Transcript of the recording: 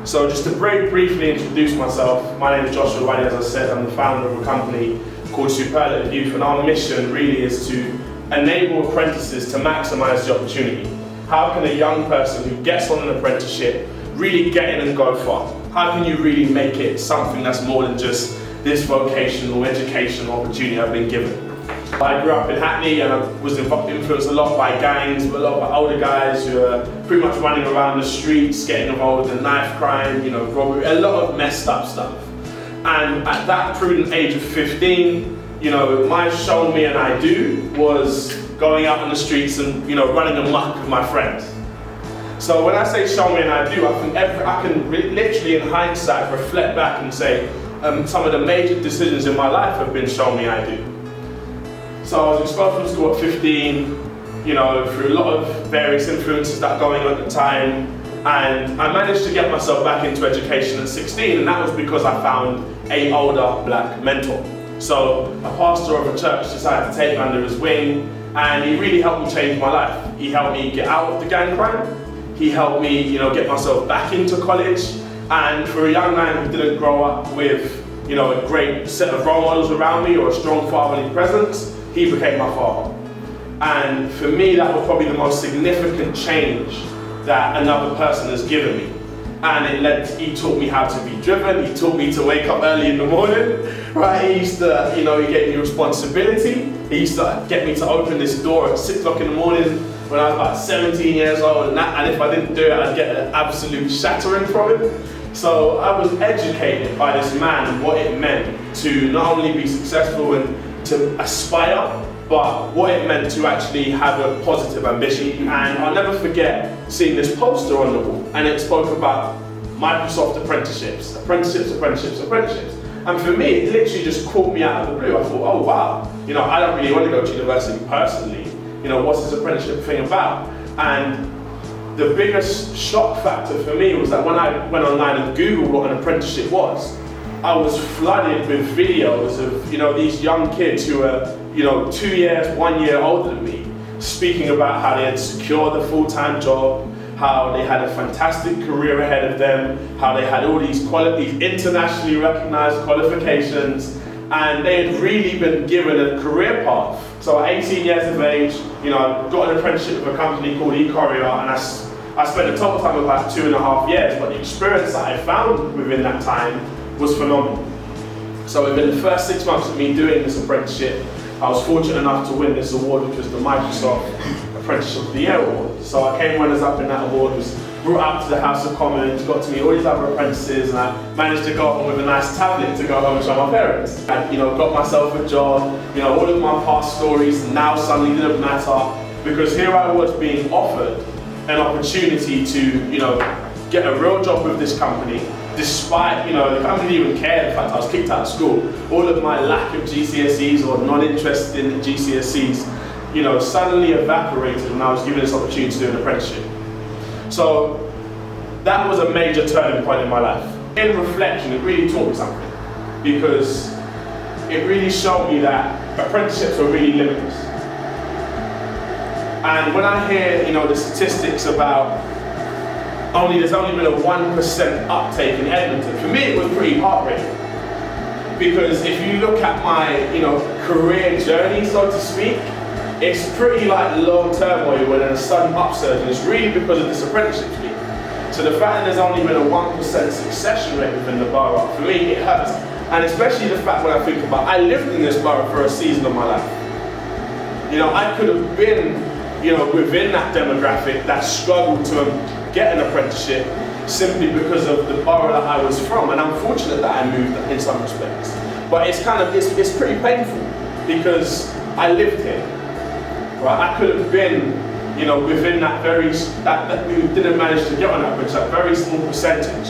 So just to very briefly introduce myself, my name is Uwadiae. As I said, I'm the founder of a company called Superlative Youth, and our mission really is to enable apprentices to maximise the opportunity. How can a young person who gets on an apprenticeship really get in and go far? How can you really make it something that's more than just this vocational educational opportunity I've been given? I grew up in Hackney and I was influenced a lot by gangs, a lot by older guys who are pretty much running around the streets, getting involved in knife crime, you know, robbery, a lot of messed up stuff. And at that prudent age of 15, you know, my show me and I do was going out on the streets and, you know, running amok with my friends. So when I say show me and I do, I think I can literally in hindsight reflect back and say some of the major decisions in my life have been show me I do. So I was expelled from school at 15, you know, through a lot of various influences that were going on at the time, and I managed to get myself back into education at 16, and that was because I found an older black mentor. So a pastor of a church decided to take me under his wing, and he really helped me change my life. He helped me get out of the gang crime. He helped me, you know, get myself back into college. And for a young man who didn't grow up with, you know, a great set of role models around me or a strong fatherly presence, he became my father. And for me, that was probably the most significant change that another person has given me. And he taught me how to be driven, he taught me to wake up early in the morning, right? He used to, you know, he gave me responsibility. He used to get me to open this door at 6 o'clock in the morning when I was about 17 years old, and if I didn't do it, I'd get an absolute shattering from him. So I was educated by this man and what it meant to not only be successful and to aspire, but what it meant to actually have a positive ambition. And I'll never forget seeing this poster on the wall, and it spoke about Microsoft apprenticeships, apprenticeships, apprenticeships, apprenticeships. And for me, it literally just caught me out of the blue. I thought, oh wow, you know, I don't really want to go to university personally. You know, what's this apprenticeship thing about? And the biggest shock factor for me was that when I went online and Googled what an apprenticeship was, I was flooded with videos of, you know, these young kids who were, you know, 2 years, 1 year older than me, speaking about how they had secured a full-time job, how they had a fantastic career ahead of them, how they had all these internationally recognized qualifications, and they had really been given a career path. So at 18 years of age, you know, I got an apprenticeship with a company called e-Courier, and I spent a total time of about 2.5 years, but the experience that I found within that time was phenomenal. So within the first 6 months of me doing this apprenticeship, I was fortunate enough to win this award, which was the Microsoft Apprenticeship of the Year award. So I came runners up in that award, was brought out to the House of Commons, got to meet all these other apprentices, and I managed to go home with a nice tablet to go home and show my parents. And, you know, got myself a job, you know, all of my past stories now suddenly didn't matter, because here I was being offered an opportunity to, you know, get a real job with this company, despite, you know, the company didn't even care the fact I was kicked out of school. All of my lack of GCSEs or non-interest in GCSEs, you know, suddenly evaporated when I was given this opportunity to do an apprenticeship. So that was a major turning point in my life. In reflection, it really taught me something, because it really showed me that apprenticeships are really limitless. And when I hear, you know, the statistics about there's only been a 1% uptake in Edmonton, for me it was pretty heartbreaking. Because if you look at my, you know, career journey, so to speak, it's pretty like long turmoil when there's a sudden upsurge, and it's really because of this apprenticeship scheme. So the fact that there's only been a 1% succession rate within the borough, for me it hurts. And especially the fact when I think about, I lived in this borough for a season of my life. You know, I could have been, you know, within that demographic that struggled to get an apprenticeship simply because of the borough that I was from, and I'm fortunate that I moved in some respects. But it's kind of, it's pretty painful, because I lived here, right? I could have been, you know, within that we didn't manage to get on that, which is a very small percentage.